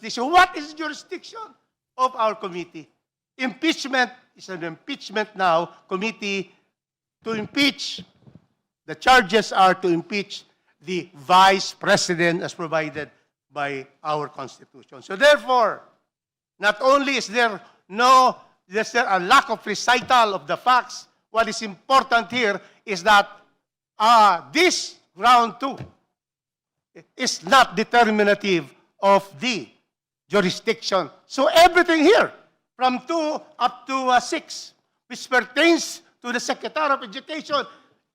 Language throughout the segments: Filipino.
What is the jurisdiction of our committee? Impeachment is an impeachment now committee to impeach. The charges are to impeach the vice president as provided by our Constitution. So therefore, not only is there a lack of recital of the facts, what is important here is that this ground 2 is not determinative of the jurisdiction. So everything here, from 2 up to 6, which pertains to the Secretary of Education,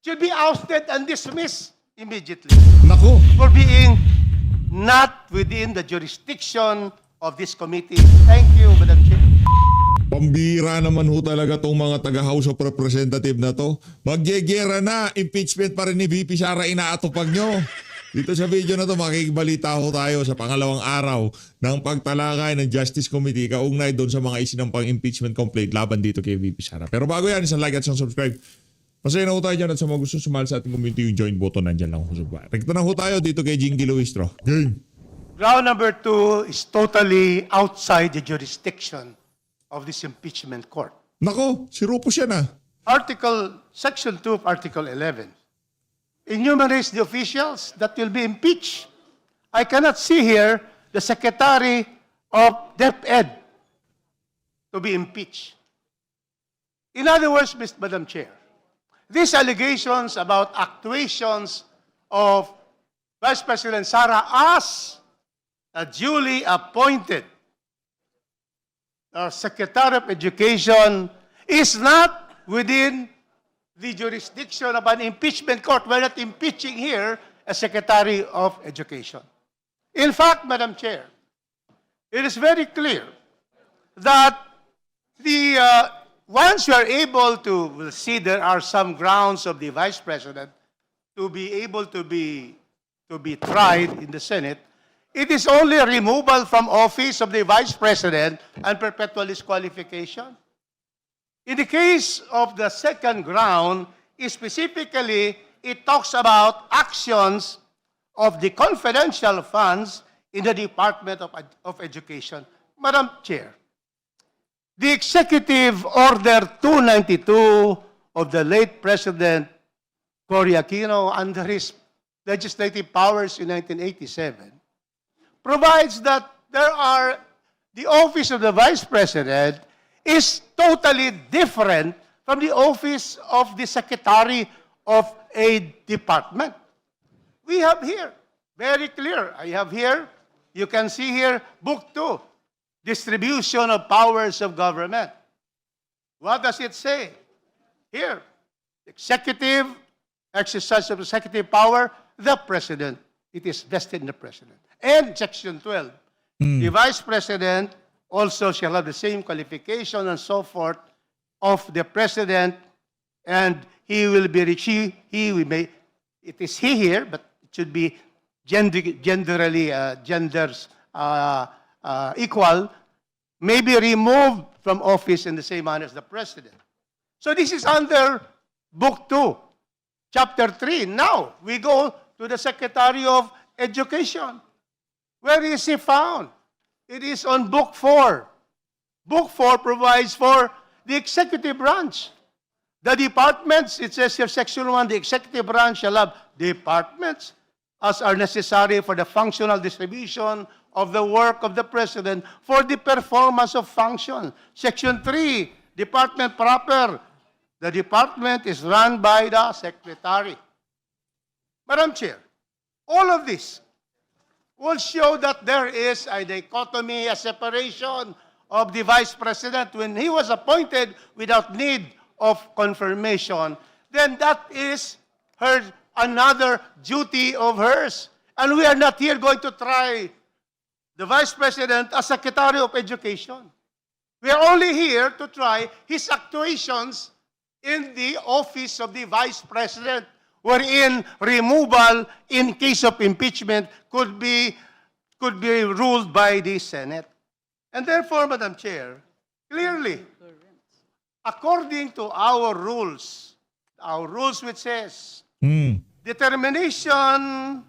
should be ousted and dismissed immediately Naku. for being not within the jurisdiction of this committee. Thank you, Madam Chair. Pambira naman ho talaga tong mga taga-House of Representative na to. Magyegera na, impeachment pa rin ni VP Sara inaatupag nyo. Dito sa video na to, makikibalita ho tayo sa pangalawang araw ng pagtalakay ng Justice Committee kaugnay doon sa mga isinampang impeachment complaint laban dito kay VP Sara. Pero bago yan, isang like at isang subscribe. Masaya na ho tayo dyan at sa mga gusto sumali sa ating community, yung join button nandyan lang ho. Rekta na ho tayo dito kay Jingy Luistro. Game! Ground number 2 is totally outside the jurisdiction of this impeachment court. Nako, si Rupos yan ah. Section 2 of Article 11 enumerates the officials that will be impeached. I cannot see here the Secretary of DepEd to be impeached. In other words, Madam Chair, these allegations about actuations of Vice President Sara as a duly appointed Secretary of Education is not within the jurisdiction of an impeachment court. We're not impeaching here a Secretary of Education. In fact, Madam Chair, it is very clear that once you are able to see there are some grounds of the Vice President to be able to be tried in the Senate, it is only a removal from office of the Vice President and perpetual disqualification. In the case of the second ground, specifically, it talks about actions of the confidential funds in the Department of Education. Madam Chair, the Executive Order 292 of the late President Cory Aquino under his legislative powers in 1987 provides that the office of the Vice President is totally different from the office of the Secretary of a department. We have here, very clear, I have here, you can see here, Book 2, Distribution of Powers of Government. What does it say? Here, executive, exercise of executive power, the President. It is vested in the President. And Section 12, the Vice President also shall have the same qualification and so forth of the President, and he will be, it is he here, but it should be genders equal, may be removed from office in the same manner as the President. So this is under Book 2, Chapter 3. Now, we go to the Secretary of Education. Where is he found? It is on Book 4. Book 4 provides for the executive branch. The departments, it says here, Section 1, the executive branch shall have departments as are necessary for the functional distribution of the work of the President for the performance of function. Section 3, department proper. The department is run by the Secretary. Madam Chair, all of this will show that there is a dichotomy, a separation of the Vice President. When he was appointed without need of confirmation, then that is another duty of hers. And we are not here going to try the Vice President as Secretary of Education. We are only here to try his actuations in the office of the Vice President, wherein removal in case of impeachment could be ruled by the Senate. And therefore, Madam Chair, clearly, according to our rules which says determination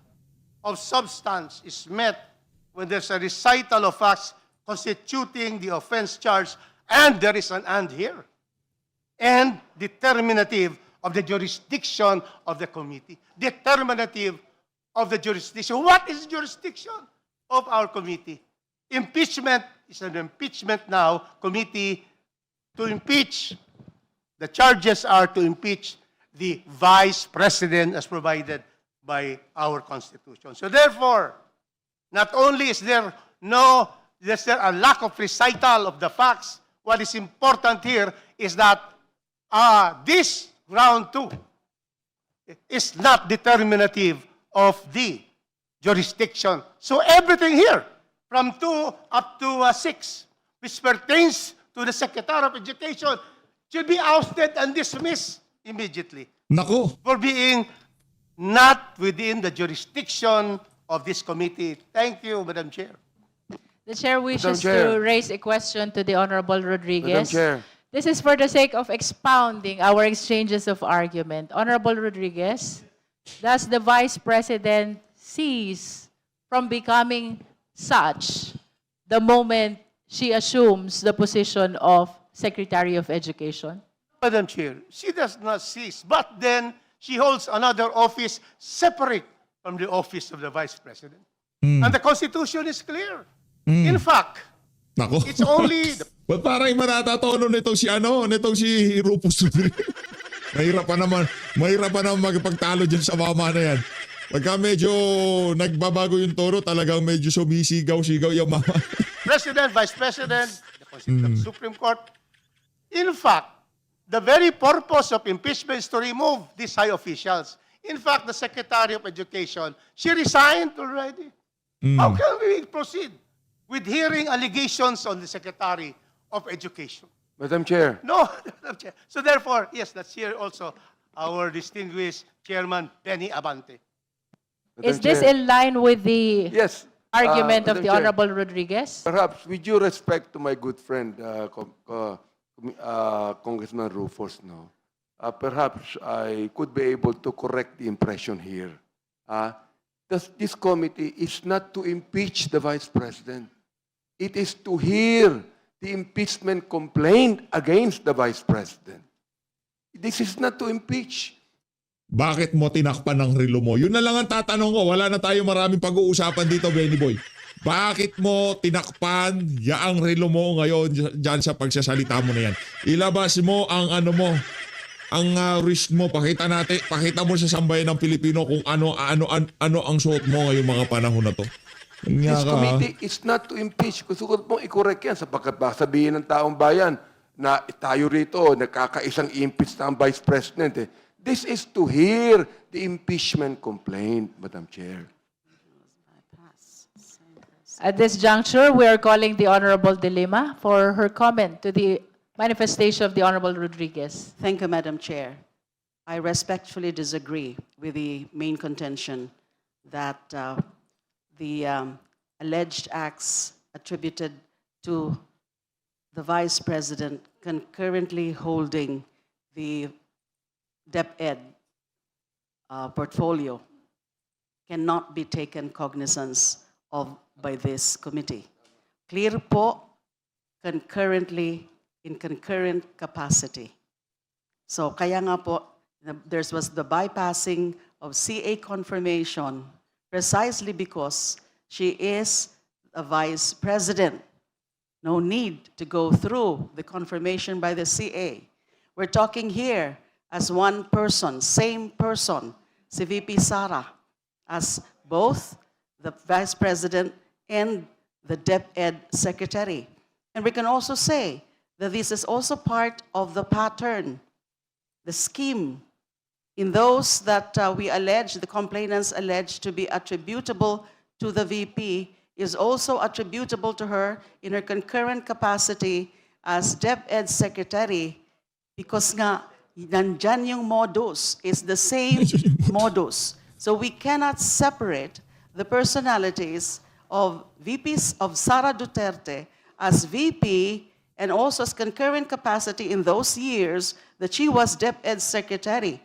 of substance is met when there's a recital of facts constituting the offense charge, and there is an and here, and determinative of the jurisdiction of the committee. Determinative of the jurisdiction. What is jurisdiction of our committee? Impeachment is an impeachment now committee to impeach. The charges are to impeach the vice president as provided by our Constitution. So therefore, not only is there a lack of recital of the facts, what is important here is that this ground 2 is not determinative of the jurisdiction. So everything here, from 2 up to 6, which pertains to the Secretary of Education, should be ousted and dismissed immediately Nako. for being not within the jurisdiction of this committee. Thank you, Madam Chair. The chair wishes Chair. to raise a question to the Honorable Rodriguez. Madam Chair. This is for the sake of expounding our exchanges of argument. Honorable Rodriguez, does the Vice President cease from becoming such the moment she assumes the position of Secretary of Education? Madam Chair, she does not cease, but then she holds another office separate from the office of the Vice President. And the Constitution is clear. In fact, Nako. it's only the Ba't parang manatatono nitong si Rufus Rodriguez? Mahirap pa naman magpagtalo dyan sa mama na yan. Pagka medyo nagbabago yung tono, talagang medyo sumisigaw-sigaw yung mama. President, Vice President, the Supreme Court. In fact, the very purpose of impeachment is to remove these high officials. In fact, the Secretary of Education, she resigned already. How can we proceed with hearing allegations on the Secretary of Education? Madam Chair. No, Madam Chair. So therefore, yes, let's hear also our distinguished Chairman Benny Abante. Madam Is this Chair. in line with the Yes. argument of Madam the Chair, Honorable Rodriguez? Perhaps, with due respect to my good friend, Congressman Rufus, no, perhaps I could be able to correct the impression here. This committee is not to impeach the Vice President. It is to hear the impeachment complaint against the Vice President. This is not to impeach. Bakit mo tinakpan ng relo mo? Yun na lang ang tatanong ko. Wala na tayo maraming pag-uusapan dito, Benny Boy. Bakit mo tinakpan yaang relo mo ngayon dyan sa pagsasalita mo na yan? Ilabas mo ang ang wrist mo. Pakita mo sa sambayan ng Pilipino kung ano ang suot mo ngayong mga panahon na to. Kanya This ka, committee is not to impeach. Gusto ko pong i-correct yan sapagkat baka sabihin ng taong bayan na tayo rito, nagkakaisang impeach na ang Vice President. This is to hear the impeachment complaint, Madam Chair. At this juncture, we are calling the Honorable De Lima for her comment to the manifestation of the Honorable Rodriguez. Thank you, Madam Chair. I respectfully disagree with the main contention that the alleged acts attributed to the Vice President concurrently holding the DepEd portfolio cannot be taken cognizance of by this committee. Clear po, concurrently, in concurrent capacity. So kaya nga po, there was the bypassing of CA confirmation precisely because she is a Vice President. No need to go through the confirmation by the CA. We're talking here as one person, same person, si VP Sara, as both the Vice President and the DepEd Secretary. And we can also say that this is also part of the pattern, the scheme, in those that we allege, the complainants allege to be attributable to the VP, is also attributable to her in her concurrent capacity as DepEd Secretary because nga, nandyan yung modus, is the same modus. So we cannot separate the personalities of VPs of Sara Duterte as VP and also as concurrent capacity in those years that she was DepEd Secretary.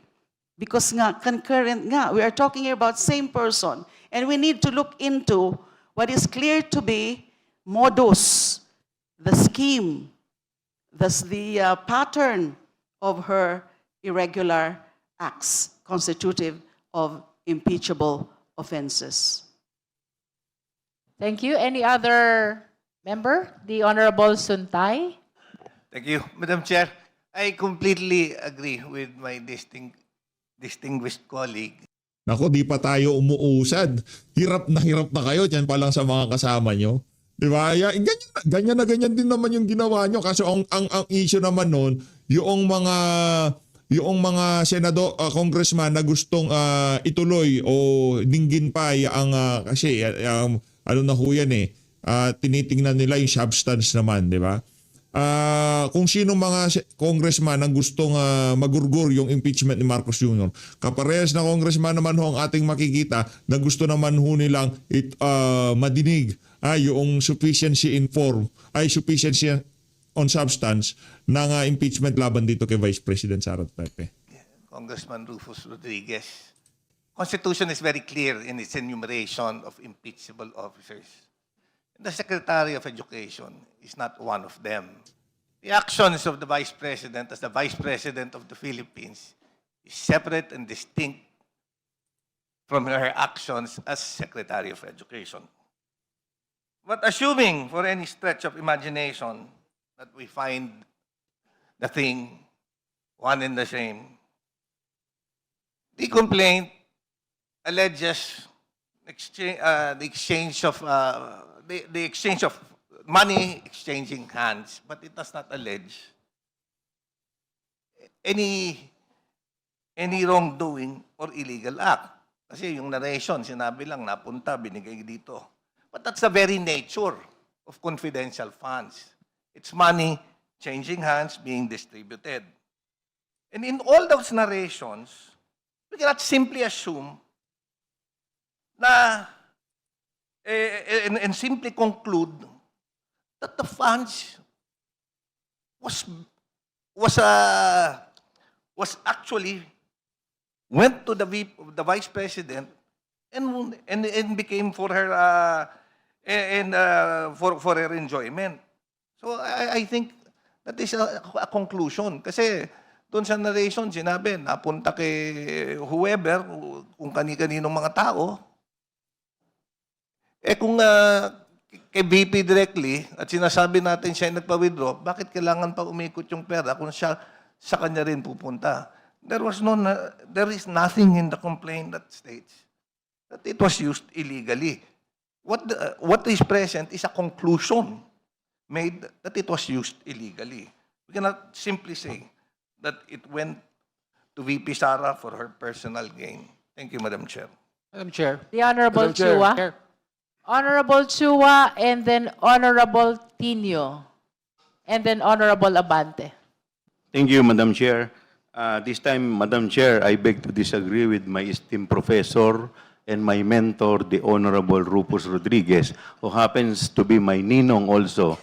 Because nga, concurrent nga, we are talking here about same person. And we need to look into what is clear to be modus, the scheme, the pattern of her irregular acts constitutive of impeachable offenses. Thank you. Any other member? The Honorable Suntay. Thank you, Madam Chair. I completely agree with my distinguished colleague. Nako, di pa tayo umuusad. Hirap na kayo dyan pa lang sa mga kasama nyo. Di ba? Ganyan din naman yung ginawa nyo. Kaso ang issue naman nun, yung mga congressman na gustong ituloy o dinggin pa kasi ano na ho yan tinitingnan nila yung substance naman, di ba? Kung sino mga congressman ang gustong magurgur yung impeachment ni Marcos Jr. Kaparehas na congressman naman ho ang ating makikita na gusto naman ho nilang madinig yung sufficiency on substance ng impeachment laban dito kay Vice President Sara Duterte. Congressman Rufus Rodriguez. Constitution is very clear in its enumeration of impeachable officers. The Secretary of Education is not one of them. The actions of the Vice President as the Vice President of the Philippines is separate and distinct from her actions as Secretary of Education. But assuming for any stretch of imagination that we find the thing one and the same, the complaint alleges the exchange of money exchanging hands, but it does not allege any wrongdoing or illegal act. Kasi yung narration, sinabi lang, napunta, binigay dito. But that's the very nature of confidential funds. It's money changing hands, being distributed. And in all those narrations, we cannot simply assume na and simply conclude that the funds was actually went to the Vice President and became for her for her enjoyment. So I think that is a conclusion kasi doon sa narration sinabi napunta kay whoever, kung kani-kaninong mga tao. Kung kay VP directly at sinasabi natin siya ay nagpa-withdraw, bakit kailangan pa umikot yung pera kung siya sa kanya rin pupunta? There is nothing in the complaint that states that it was used illegally. What is present is a conclusion made that it was used illegally. We cannot simply say that it went to VP Sara for her personal gain. Thank you, Madam Chair. Madam Chair. The Honorable Madam Chair. Chua. Chair. Honorable Chua, and then Honorable Tino, and then Honorable Abante. Thank you, Madam Chair. This time, Madam Chair, I beg to disagree with my esteemed professor and my mentor, the Honorable Rufus Rodriguez, who happens to be my ninong also.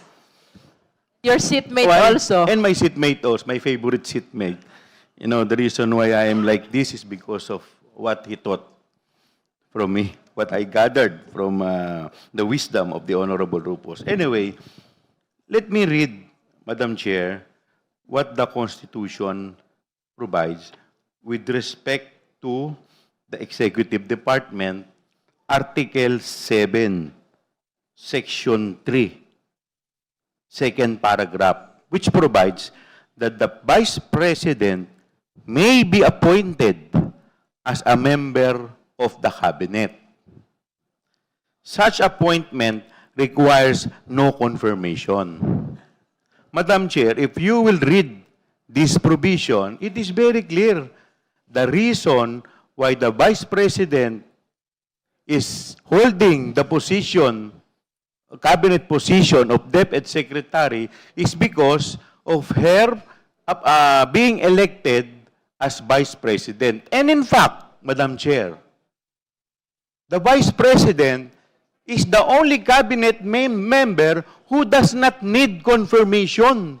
Your seatmate Why? also. And my seatmate also, my favorite seatmate. You know, the reason why I am like this is because of what he taught from me, what I gathered from the wisdom of the Honorable Rufus. Anyway, let me read, Madam Chair, what the Constitution provides with respect to the Executive Department, Article 7, Section 3, second paragraph, which provides that the Vice President may be appointed as a member of the Cabinet. Such appointment requires no confirmation. Madam Chair, if you will read this provision, it is very clear the reason why the Vice President is holding the position, cabinet position of DepEd Secretary is because of her being elected as Vice President. And in fact, Madam Chair, the Vice President is the only cabinet member who does not need confirmation.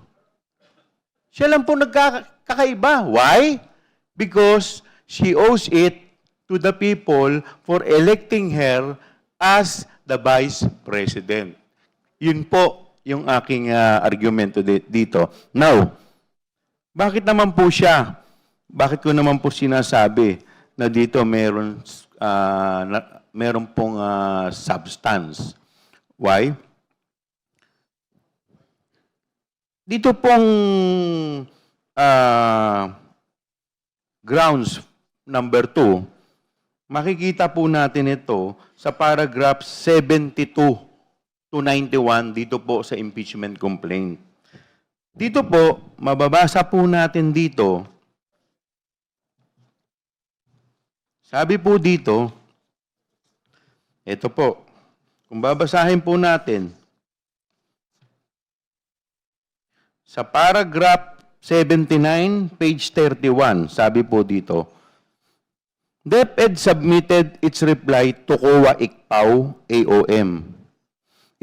Siya lang po nagkakaiba. Why? Because she owes it to the people for electing her as the Vice President. Yun po yung aking argumento dito. Now, bakit naman po siya? Bakit ko naman po sinasabi na dito meron pong substance? Why? Dito pong grounds number 2, makikita po natin ito sa paragraph 72 to 91 dito po sa impeachment complaint. Dito po, mababasa po natin dito, sabi po dito, ito po, kung babasahin po natin, sa paragraph 79, page 31, sabi po dito, DepEd submitted its reply to COA ICPAO AOM.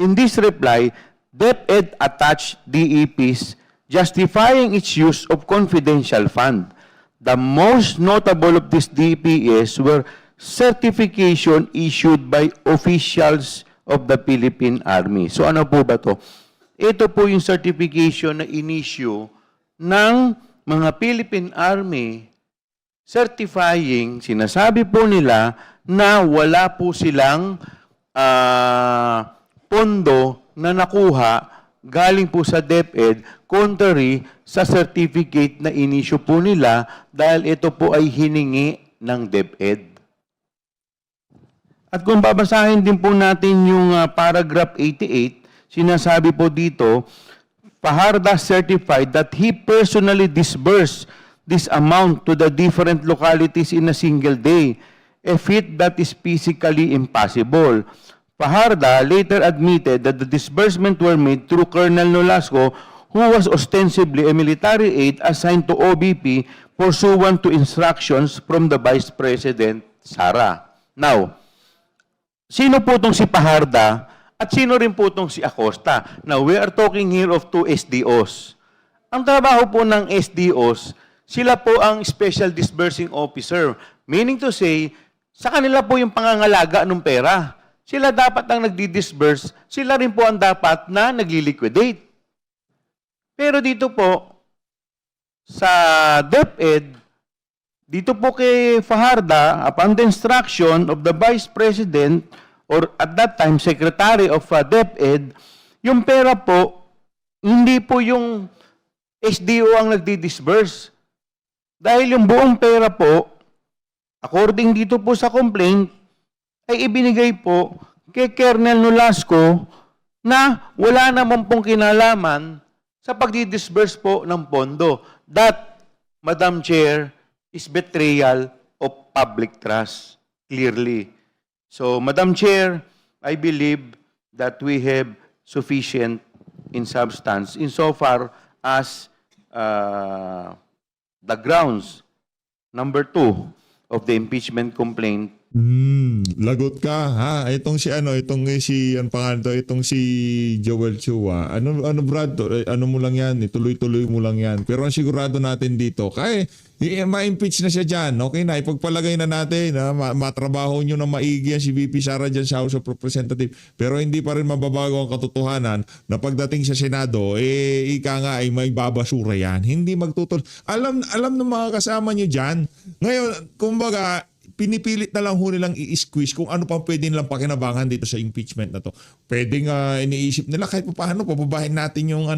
In this reply, DepEd attached DEPs justifying its use of confidential fund. The most notable of these DPS were certification issued by officials of the Philippine Army. So ano po ba to? Ito po yung certification na in-issue ng mga Philippine Army certifying, sinasabi po nila na wala po silang pondo na nakuha galing po sa DepEd contrary sa certificate na in-issue po nila dahil ito po ay hiningi ng DepEd. At kung babasahin din po natin yung paragraph 88, sinasabi po dito, Fajarda certified that he personally disbursed this amount to the different localities in a single day, a feat that is physically impossible. Fajarda later admitted that the disbursement were made through Colonel Nolasco, who was ostensibly a military aide assigned to OBP pursuant to instructions from the Vice President, Sara. Now, sino po itong si Fajarda at sino rin po itong si Acosta? Now, we are talking here of two SDOs. Ang trabaho po ng SDOs, sila po ang Special Disbursing Officer. Meaning to say, sa kanila po yung pangangalaga ng pera. Sila dapat ang nagdi-disburse, sila rin po ang dapat na nagli-liquidate. Pero dito po, sa DepEd, dito po kay Fajarda, upon the instruction of the Vice President, or at that time, Secretary of DepEd, yung pera po, hindi po yung SDO ang nagdi-disburse. Dahil yung buong pera po, according dito po sa complaint, ay ibinigay po kay Colonel Nolasco na wala naman pong kinalaman sa pagdi-disburse po ng pondo. That, Madam Chair, is betrayal of public trust, clearly. So, Madam Chair, I believe that we have sufficient in substance insofar as the grounds, number 2, of the impeachment complaint. Lagot ka, ha? Itong si ang pangalan to, itong si Joel Chua. Ano Brad, ano mo lang yan, ituloy-tuloy mo lang yan. Pero ang sigurado natin dito, kaya ma-impeach na siya dyan. Okay na, ipagpalagay na natin na matrabaho nyo na maigi yan si VP Sara dyan sa House of Representatives. Pero hindi pa rin mababago ang katotohanan na pagdating sa Senado, ika nga ay may babasura yan. Hindi magtutol. Alam ng mga kasama nyo dyan. Ngayon, kumbaga, pinipilit na lang ho nilang i-squeeze kung ano pa pwede nilang pakinabangan dito sa impeachment na to. Pwedeng iniisip nila kahit paano pababahin natin yung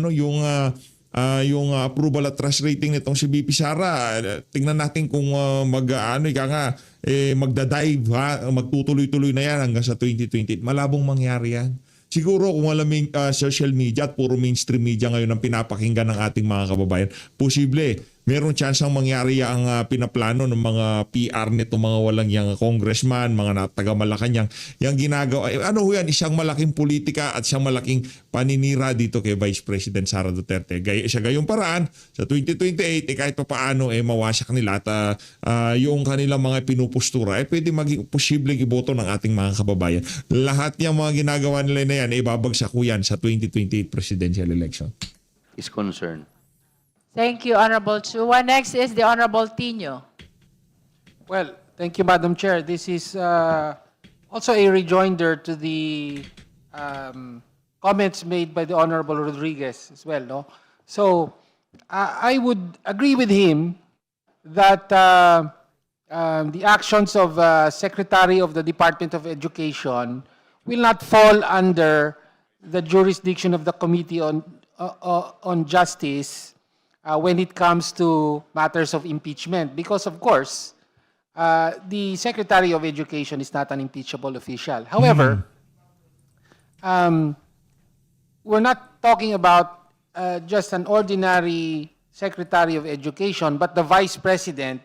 yung approval at trust rating nitong si VP Sara. Tingnan natin kung magda-dive, magtutuloy-tuloy na yan hanggang sa 2028. Malabong mangyari yan. Siguro kung alam social media at puro mainstream media ngayon ang pinapakinggan ng ating mga kababayan, posible meron chance ang mangyari ang pinaplano ng mga PR nito, mga walang yang congressman, mga taga-Malacanang, yung ginagawa. Isang malaking politika at isang malaking paninira dito kay Vice President Sara Duterte. Sa gayong paraan, sa 2028, kahit pa paano, mawasak nila at yung kanilang mga pinupustura, pwede maging posibleng iboto ng ating mga kababayan. Lahat yung mga ginagawa nila na yan, ibabagsak ko yan sa 2028 presidential election. Is concerned. Thank you, Honorable Chua. Next is the Honorable Tino. Well, thank you, Madam Chair. This is Also, a rejoinder to the comments made by the Honorable Rodriguez as well, no? So, I would agree with him that the actions of Secretary of the Department of Education will not fall under the jurisdiction of the Committee on Justice when it comes to matters of impeachment, because of course, the Secretary of Education is not an impeachable official. However, we're not talking about just an ordinary Secretary of Education, but the Vice President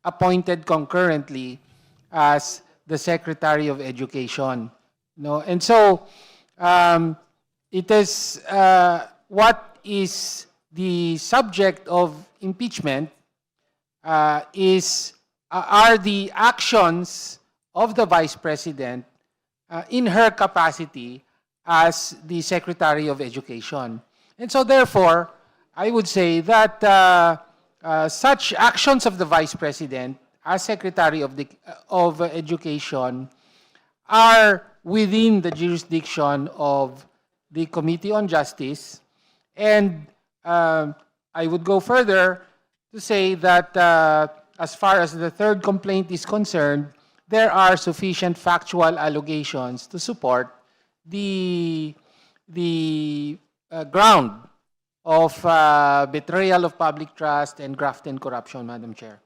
appointed concurrently as the Secretary of Education. No? And so, it is what is the subject of impeachment are the actions of the Vice President in her capacity as the Secretary of Education. And so therefore, I would say that such actions of the Vice President as Secretary of Education are within the jurisdiction of the Committee on Justice. And I would go further to say that as far as the third complaint is concerned, there are sufficient factual allegations to support the ground of betrayal of public trust and graft and corruption, Madam Chair.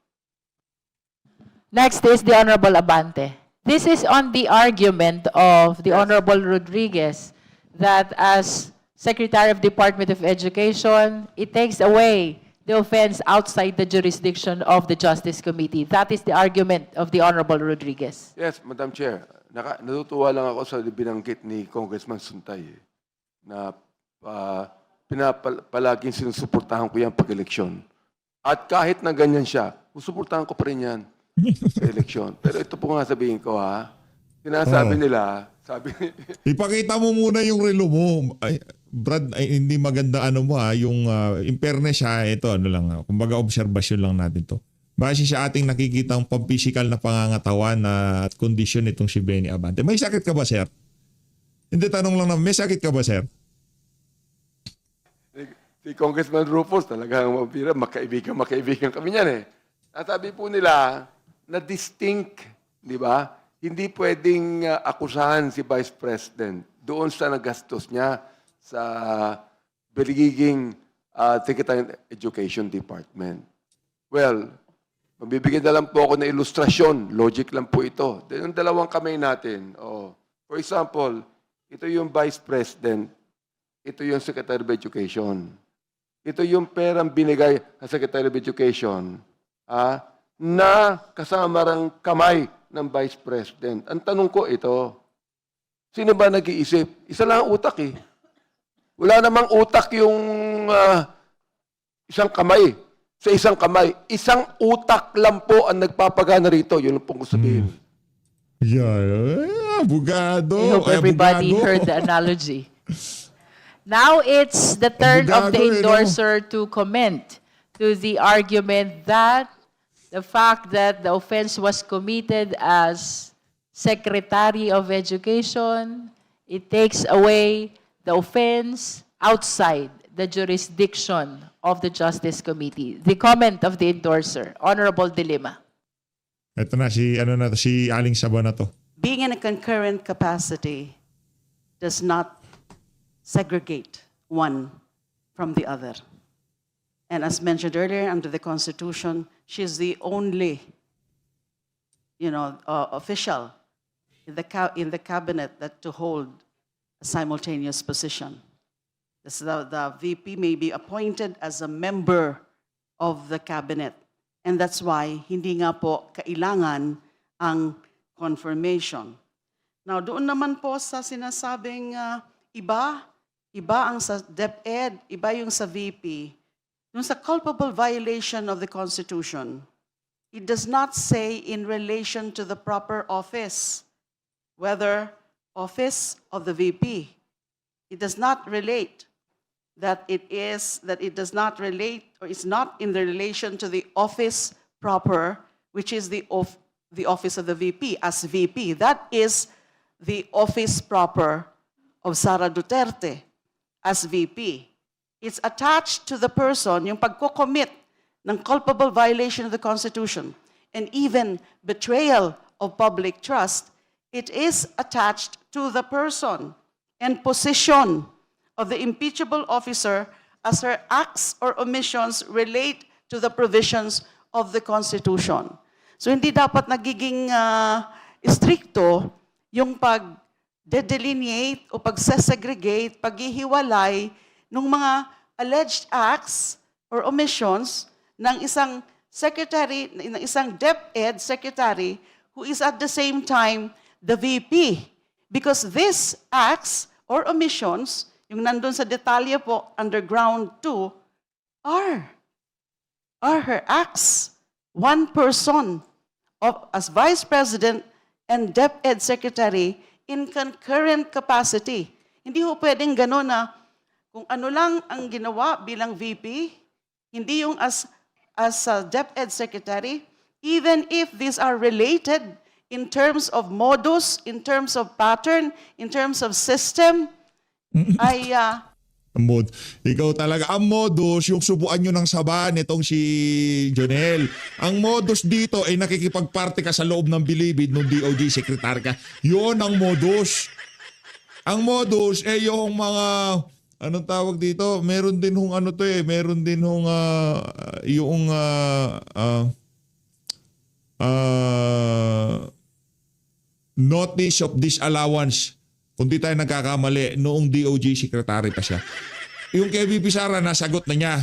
Next is the Honorable Abante. This is on the argument of the Honorable Rodriguez that as Secretary of Department of Education, it takes away the offense outside the jurisdiction of the Justice Committee. That is the argument of the Honorable Rodriguez. Yes, Madam Chair. Natutuwa lang ako sa binanggit ni Congressman Suntay na palaging sinusuportahan ko yan pag-eleksyon. At kahit na ganyan siya, susuportahan ko pa rin yan sa eleksyon. Pero ito po nga sabihin ko ha, sinasabi nila, sabi Ipakita mo muna yung relo mo. Ay, Brad, ay, hindi maganda mo yung in fairness siya, ito kumbaga obserbasyon lang natin to. Base sa ating nakikitang pampisikal na pangangatawan at kondisyon itong si Benny Abante. May sakit ka ba, sir? Hindi, tanong lang may sakit ka ba, sir? si Congressman Rufus talagang mabira, makaibigan kami niyan eh. Sabi po nila na distinct, di ba? Hindi pwedeng akusahan si Vice President doon sa nagastos niya sa Beligiging Secretary of Education Department. Well, magbibigay na lang po ako ng ilustrasyon. Logic lang po ito. Yung dalawang kamay natin. For example, ito yung Vice President. Ito yung Secretary of Education. Ito yung perang binigay sa Secretary of Education na kasama ng kamay ng Vice President. Ang tanong ko ito, sino ba nag-iisip? Isa lang ang utak eh. Wala namang utak yung isang kamay. Sa isang kamay. Isang utak lang po ang nagpapagana rito. Yun ang pong sabihin. Yeah, abogado. I hope everybody heard the analogy. Now it's the turn of the endorser to comment to the argument that the fact that the offense was committed as Secretary of Education, it takes away the offense outside the jurisdiction of the Justice Committee. The comment of the endorser, Honorable De Lima. Ito na, si Aling Saba na to. Being in a concurrent capacity does not segregate one from the other. And as mentioned earlier, under the Constitution, she is the only, official in the cabinet that to hold a simultaneous position. The VP may be appointed as a member of the cabinet. And that's why hindi nga po kailangan ang confirmation. Now, doon naman po sa sinasabing iba ang sa DepEd, iba yung sa VP. Yung sa culpable violation of the Constitution, it does not say in relation to the proper office, whether office of the VP. It does not relate that it does not relate or is not in the relation to the office proper, which is the office of the VP as VP. That is the office proper of Sara Duterte as VP. It's attached to the person, yung pagko-commit ng culpable violation of the Constitution and even betrayal of public trust, it is attached to the person and position of the impeachable officer as her acts or omissions relate to the provisions of the Constitution. So hindi dapat nagiging stricto yung pag-delineate o pag-segregate, paghihiwalay ng mga alleged acts or omissions ng isang secretary, ng isang DepEd secretary who is at the same time the VP. Because these acts or omissions, yung nandun sa detalye po, underground 2, are her acts. One person as Vice President and DepEd Secretary in concurrent capacity. Hindi ho pwedeng gano'n na kung ano lang ang ginawa bilang VP, hindi yung as DepEd Secretary, even if these are related in terms of modus, in terms of pattern, in terms of system, ay Ikaw talaga. Ang modus, yung subuan nyo ng saba nitong si Jonel. Ang modus dito ay nakikipagparte ka sa loob ng bilibid ng DOJ secretary ka. Yun ang modus. Ang modus ay yung mga, anong tawag dito? Meron din hong ano to meron din hong yung notice of disallowance. Kung di tayo nagkakamali, noong DOJ secretary pa siya. Yung kay VP Sara, nasagot na niya.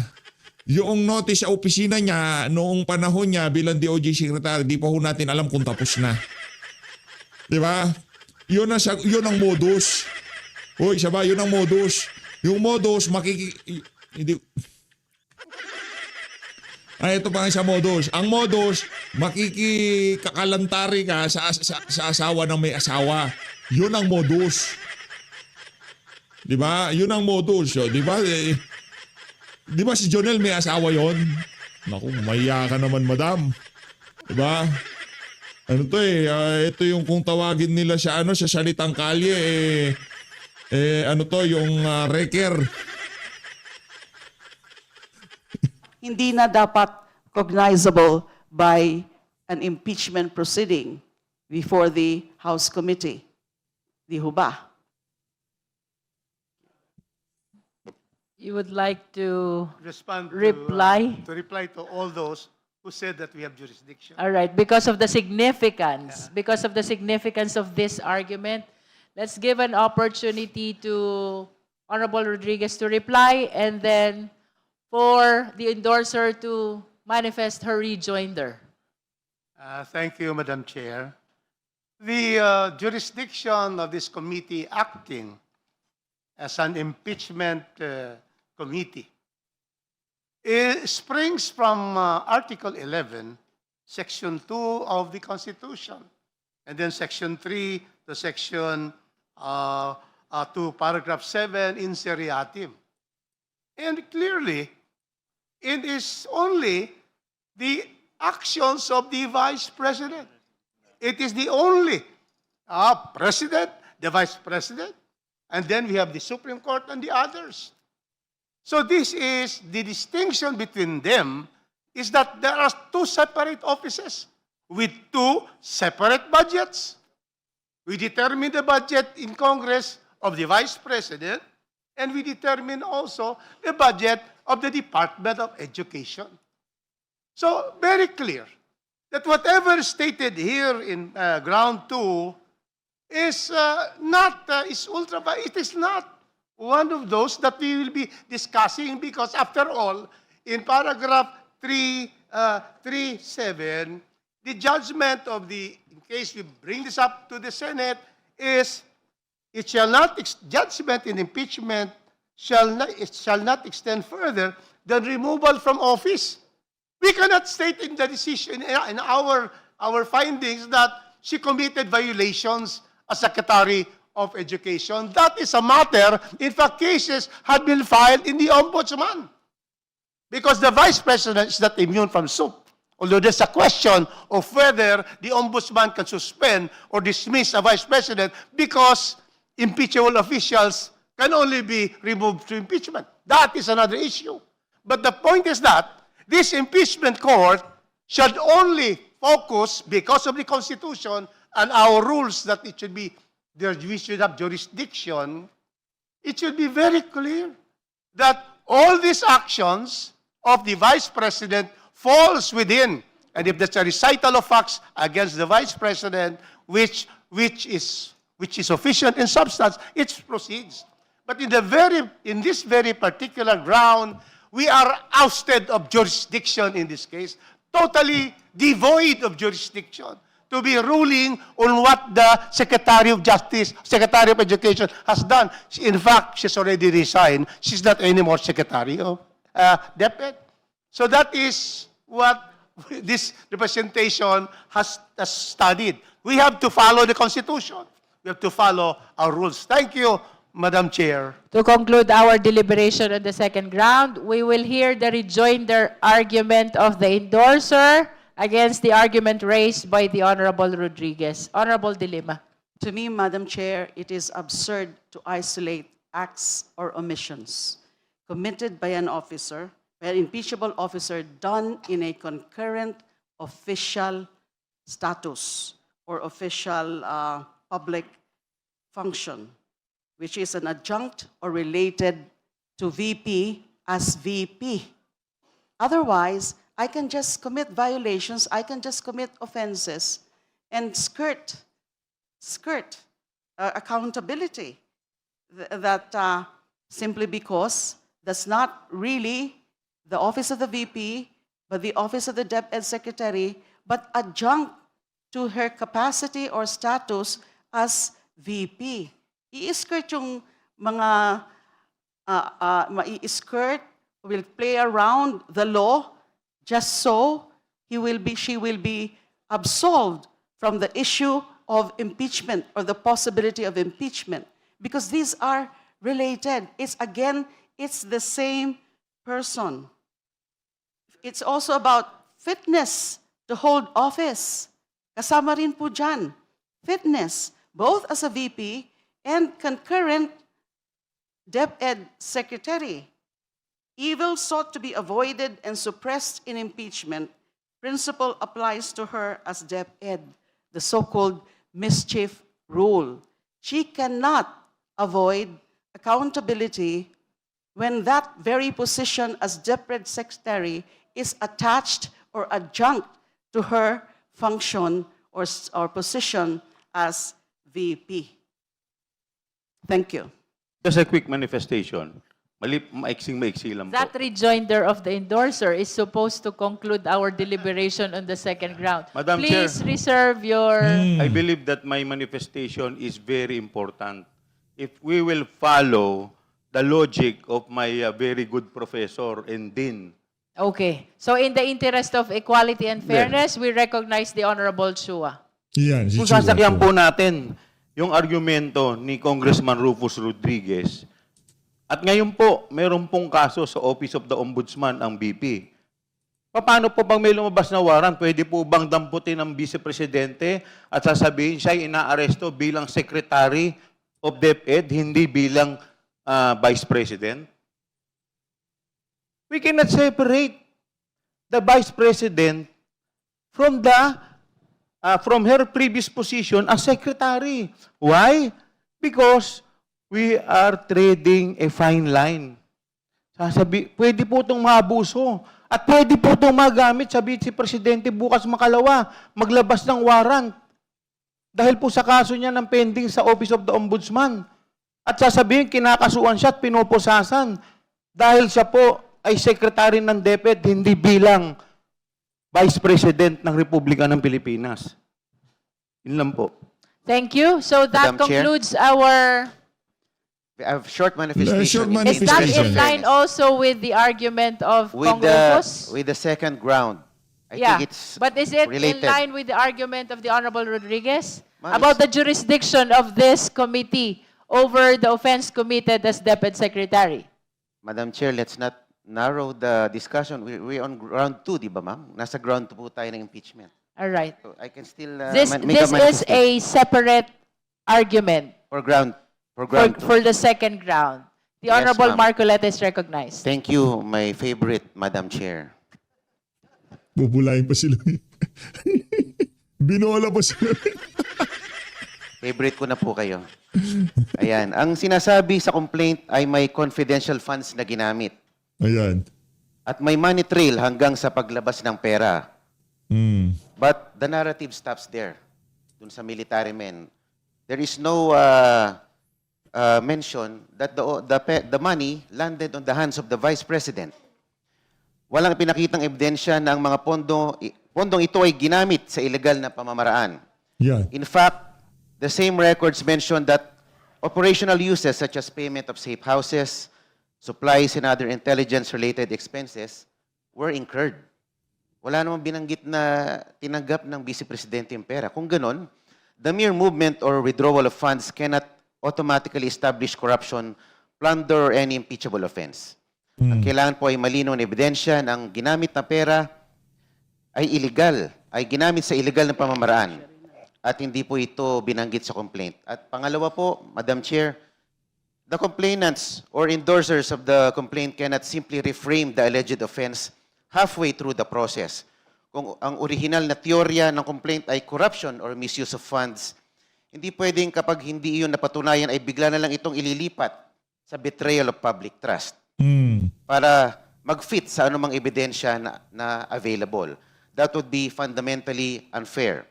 Yung notice sa opisina niya, noong panahon niya bilang DOJ secretary, di pa ho natin alam kung tapos na. Di ba? Yun ang modus. Uy, siya yun ang modus. Yung modus, hindi... ito pa nga sa modus. Ang modus, makikikakalantari ka sa asawa ng may asawa. Yun ang modus. Di ba? Yun ang modus. Di ba? Di ba si Jonel may asawa yon? Naku, maya ka naman, madam. Di ba? Ano to ito yung kung tawagin nila sa sa salitang kalye, ano to, yung wrecker. hindi na dapat cognizable by an impeachment proceeding before the House Committee. Di ho ba? You would like to Respond reply? to reply to all those who said that we have jurisdiction. All right, because of the significance of this argument, let's give an opportunity to Honorable Rodriguez to reply, and then for the endorser to manifest her rejoinder. Thank you, Madam Chair. The jurisdiction of this committee acting as an impeachment committee springs from Article 11, Section 2 of the Constitution, and then Section 3 to Section to Paragraph 7 in seriatim. And clearly, it is only the actions of the Vice President. It is the only President, the Vice President, and then we have the Supreme Court and the others. So this is the distinction between them, is that there are two separate offices with two separate budgets. We determine the budget in Congress of the Vice President, and we determine also the budget of the Department of Education. So very clear that whatever stated here in ground 2 is it is not one of those that we will be discussing, because after all, in paragraph 3.7, the judgment of the, in case we bring this up to the Senate, is it shall not, judgment in impeachment it shall not extend further than removal from office. We cannot state in the decision, in our findings, that she committed violations as Secretary of Education. That is a matter, in fact, cases had been filed in the Ombudsman. Because the Vice President is not immune from suit Although there's a question of whether the ombudsman can suspend or dismiss a vice president because impeachable officials can only be removed through impeachment. That is another issue. But the point is that this impeachment court should only focus, because of the Constitution and our rules that it should be, we should have jurisdiction, it should be very clear that all these actions of the Vice President falls within, and if there's a recital of facts against the Vice President, which is sufficient in substance, it proceeds. But in this very particular ground, we are ousted of jurisdiction in this case, totally devoid of jurisdiction to be ruling on what the Secretary of Justice, Secretary of Education has done. In fact, she's already resigned. She's not anymore Secretary of DepEd. So that is what this representation has studied. We have to follow the Constitution. We have to follow our rules. Thank you, Madam Chair. To conclude our deliberation on the second ground, we will hear the rejoinder argument of the endorser against the argument raised by the Honorable Rodriguez. Honorable De Lima. To me, Madam Chair, it is absurd to isolate acts or omissions committed by an officer, by an impeachable officer, done in a concurrent official status or official public function, which is an adjunct or related to VP as VP. Otherwise, I can just commit violations, I can just commit offenses and skirt accountability. That simply because that's not really the office of the VP, but the office of the DepEd Secretary, but adjunct to her capacity or status as VP. I-skirt yung mga mai-skirt, will play around the law just so she will be absolved from the issue of impeachment or the possibility of impeachment, because these are related. It's the same person. It's also about fitness to hold office. Kasama rin po dyan. Fitness, both as a VP and concurrent DepEd Secretary. Evil sought to be avoided and suppressed in impeachment. Principle applies to her as DepEd, the so-called mischief rule. She cannot avoid accountability when that very position as DepEd Secretary is attached or adjunct to her function or position as VP. Thank you. Just a quick manifestation. Maiksing-maiksi lang po. That rejoinder of the endorser is supposed to conclude our deliberation on the second ground. Madam Please Chair. reserve your... I believe that my manifestation is very important. If we will follow the logic of my very good professor and dean. Okay. So in the interest of equality and fairness, we recognize the Honorable Chua. Yan, si Kung Chua sasakyan po. po natin yung argumento ni Congressman Rufus Rodriguez, at ngayon po, meron pong kaso sa Office of the Ombudsman ang BP. Paano po pag may lumabas na warrant, pwede po bang damputin ng Vice Presidente at sasabihin siya inaaresto bilang Secretary of DepEd, hindi bilang Vice President? We cannot separate the Vice President from her previous position as Secretary. Why? Because we are trading a fine line. Pwede po itong maabuso. At pwede po itong magamit sa Vice Presidente bukas makalawa, maglabas ng warrant. Dahil po sa kaso niya ng pending sa Office of the Ombudsman. At sasabihin, kinakasuan siya at pinupusasan. Dahil siya po ay Secretary ng DepEd, hindi bilang Vice President ng Republika ng Pilipinas. Yun lang po. Thank you. So that Madam Chair. concludes our... I have short manifestation. Short in Is that manifestation. in line also with the argument of with Congress? with the second ground. I Yeah, think it's but is it related. in line with the argument of the Honorable Rodriguez Ma'am, about it's- the jurisdiction of this committee over the offense committed as DepEd Secretary? Madam Chair, let's not narrow the discussion. We're on ground 2, di ba, ma'am? Nasa ground 2 po tayo ng impeachment. All right. So I can still This make a is manifestation a separate argument for ground 2. for the second ground. The Yes, Honorable ma'am. Marcoleta is recognized. Thank you, my favorite Madam Chair. Bubulayin pa sila. Binola pa sila. Favorite ko na po kayo. Ayan. Ang sinasabi sa complaint ay may confidential funds na ginamit. Ayan. At may money trail hanggang sa paglabas ng pera. Mm. But the narrative stops there. Dun sa military men. There is no mention that the money landed on the hands of the Vice President. Walang pinakitang ebidensya na ang mga pondong ito ay ginamit sa illegal na pamamaraan. Yan. In fact, the same records mention that operational uses such as payment of safe houses, supplies, and other intelligence-related expenses were incurred. Wala namang binanggit na tinanggap ng Vice Presidente yung pera. Kung ganon, the mere movement or withdrawal of funds cannot automatically establish corruption, plunder, or any impeachable offense. Ang kailangan po ay malinaw na ebidensya na ang ginamit na pera ay illegal, ay ginamit sa illegal na pamamaraan. At hindi po ito binanggit sa complaint. At pangalawa po, Madam Chair, the complainants or endorsers of the complaint cannot simply reframe the alleged offense halfway through the process. Kung ang original na teorya ng complaint ay corruption or misuse of funds, hindi pwedeng kapag hindi iyon napatunayan ay bigla na lang itong ililipat sa betrayal of public trust Mm. para mag-fit sa anumang ebidensya na available. That would be fundamentally unfair.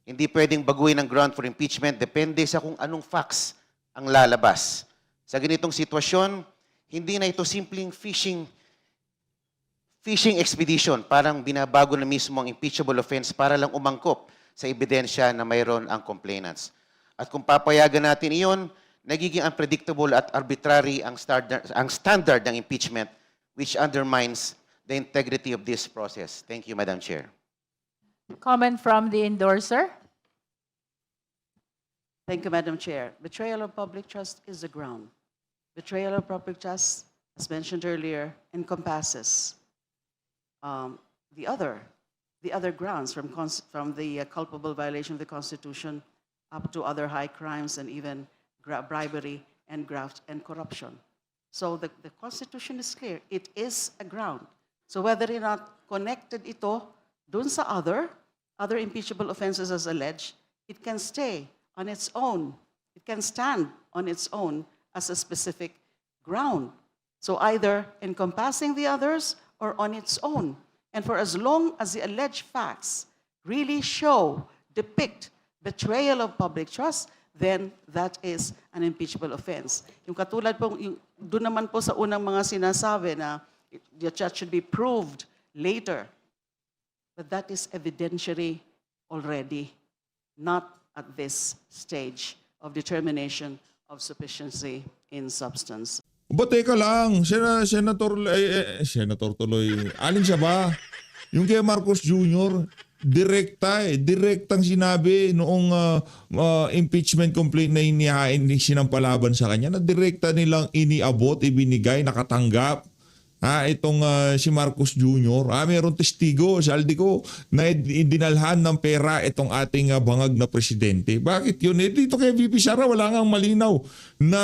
Hindi pwedeng baguhin ang ground for impeachment depende sa kung anong facts ang lalabas. Sa ganitong sitwasyon, hindi na ito simpleng fishing expedition, parang binabago na mismo ang impeachable offense para lang umangkop sa ebidensya na mayroon ang complainants. At kung papayagan natin iyon, nagiging unpredictable at arbitrary ang standard ng impeachment, which undermines the integrity of this process. Thank you, Madam Chair. Comment from the endorser. Thank you, Madam Chair. Betrayal of public trust is the ground. Betrayal of public trust, as mentioned earlier, encompasses the other grounds from the culpable violation of the Constitution up to other high crimes and even bribery and graft and corruption. So the Constitution is clear. It is a ground. So whether or not connected ito dun sa other impeachable offenses as alleged, it can stay on its own. It can stand on its own as a specific ground. So either encompassing the others or on its own. And for as long as the alleged facts really depict betrayal of public trust, then that is an impeachable offense. Yung katulad po, doon naman po sa unang mga sinasabi na the charge should be proved later. But that is evidentiary already, not at this stage of determination of sufficiency in substance. Ba, teka lang, Senator tuloy. Alin siya ba? Yung kay Marcos Jr., direktang sinabi noong impeachment complaint na sinampalaban sa kanya, na direkta nilang iniabot, ibinigay, nakatanggap. Itong si Marcos Jr., mayroong testigo, saldi ko, na dinalhan ng pera itong ating bangag na presidente. Bakit yun? Dito kay VP Sara, wala ngang malinaw na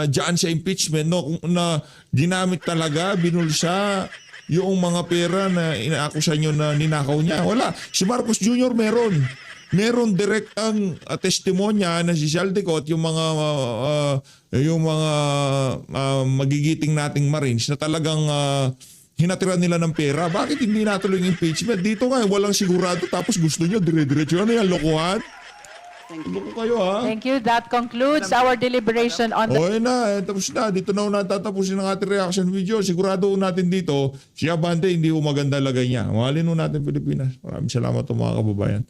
dyan sa impeachment, no, na ginamit talaga, binulsa yung mga pera na inaakusan nyo na ninakaw niya. Wala. Si Marcos Jr. meron direktang testimonya na si Saldecott, yung mga magigiting nating Marines na talagang hinatiran nila ng pera. Bakit hindi natuloy yung impeachment? Dito nga, walang sigurado tapos gusto nyo dire-diretso. Ano yan, lokohan? Loko kayo, ha? Thank you. That concludes our deliberation on the... Okay na, tapos na. Dito na natatapusin ang ating reaction video. Sigurado natin dito, si Abante hindi maganda lagay niya. Mahalin natin Pilipinas. Maraming salamat mga kababayan.